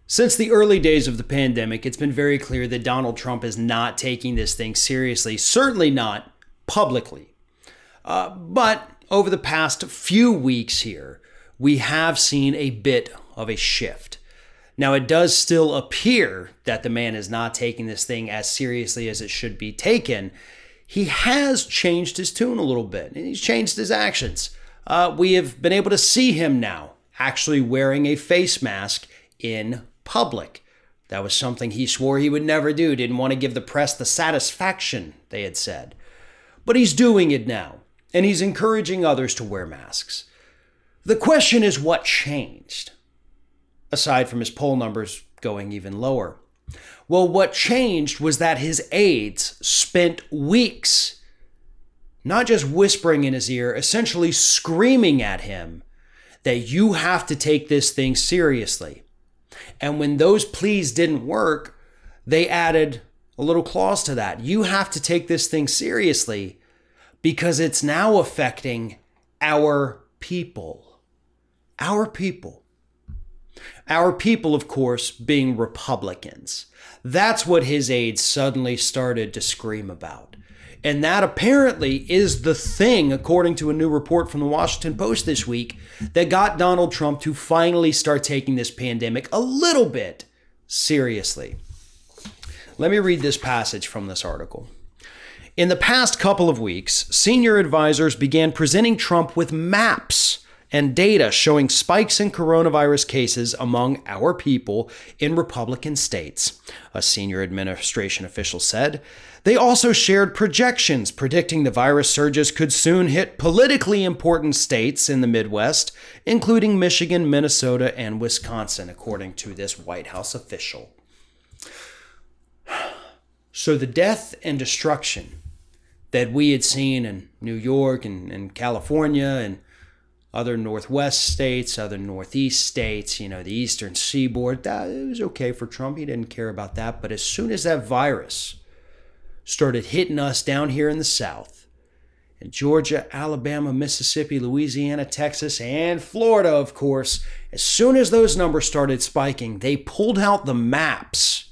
Since the early days of the pandemic, it's been very clear that Donald Trump is not taking this thing seriously, certainly not publicly. But over the past few weeks here, we have seen a bit of a shift. Now, it does still appear that the man is not taking this thing as seriously as it should be taken. He has changed his tune a little bit, and he's changed his actions. We have been able to see him now actually wearing a face mask in public. That was something he swore he would never do, didn't want to give the press the satisfaction, they had said. But he's doing it now, and he's encouraging others to wear masks. The question is, what changed? Aside from his poll numbers going even lower. Well, what changed was that his aides spent weeks not just whispering in his ear, essentially screaming at him that you have to take this thing seriously. And when those pleas didn't work, they added a little clause to that. You have to take this thing seriously because it's now affecting our people. Our people. Our people, of course, being Republicans. That's what his aides suddenly started to scream about. And that apparently is the thing, according to a new report from the Washington Post this week, that got Donald Trump to finally start taking this pandemic a little bit seriously. Let me read this passage from this article. In the past couple of weeks, senior advisors began presenting Trump with maps and data showing spikes in coronavirus cases among our people in Republican states, a senior administration official said. They also shared projections predicting the virus surges could soon hit politically important states in the Midwest, including Michigan, Minnesota, and Wisconsin, according to this White House official. So the death and destruction that we had seen in New York and California and other Northwest states, other Northeast states, the Eastern Seaboard, it was okay for Trump. He didn't care about that. But as soon as that virus started hitting us down here in the South, in Georgia, Alabama, Mississippi, Louisiana, Texas, and Florida, of course, as soon as those numbers started spiking, they pulled out the maps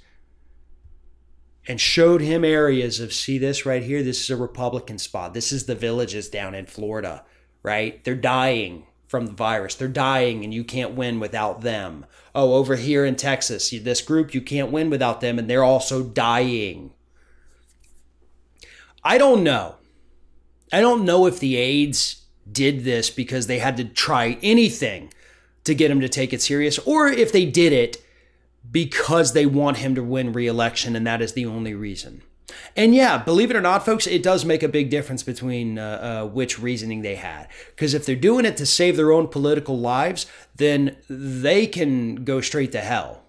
and showed him areas of, see this right here? This is a Republican spot. This is the villages down in Florida. Right? They're dying from the virus. They're dying and you can't win without them. Oh, over here in Texas, this group, you can't win without them and they're also dying. I don't know. I don't know if the aides did this because they had to try anything to get him to take it serious, or if they did it because they want him to win re-election and that is the only reason. And yeah, believe it or not, folks, it does make a big difference between which reasoning they had. Because if they're doing it to save their own political lives, then they can go straight to hell.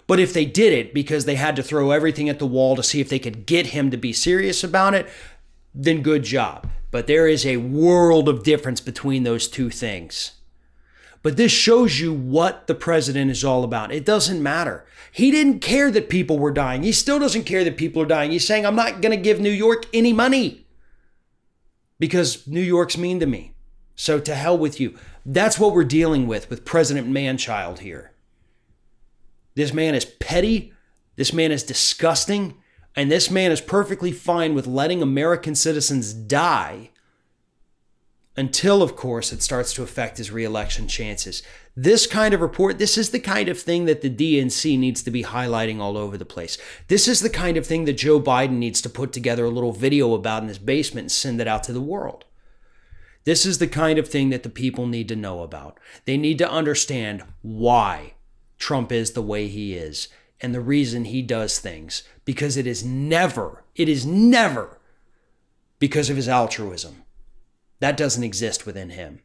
But if they did it because they had to throw everything at the wall to see if they could get him to be serious about it, then good job. But there is a world of difference between those two things. But this shows you what the president is all about. It doesn't matter. He didn't care that people were dying. He still doesn't care that people are dying. He's saying, I'm not going to give New York any money because New York's mean to me. So to hell with you. That's what we're dealing with President Manchild here. This man is petty. This man is disgusting. And this man is perfectly fine with letting American citizens die until, of course, it starts to affect his re-election chances. This kind of report, this is the kind of thing that the DNC needs to be highlighting all over the place. This is the kind of thing that Joe Biden needs to put together a little video about in his basement and send it out to the world. This is the kind of thing that the people need to know about. They need to understand why Trump is the way he is and the reason he does things. Because it is never because of his altruism. That doesn't exist within him.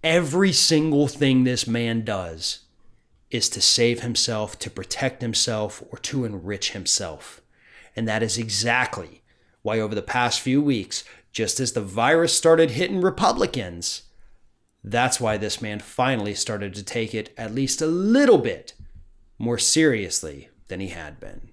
Every single thing this man does is to save himself, to protect himself, or to enrich himself. And that is exactly why over the past few weeks, just as the virus started hitting Republicans, that's why this man finally started to take it at least a little bit more seriously than he had been.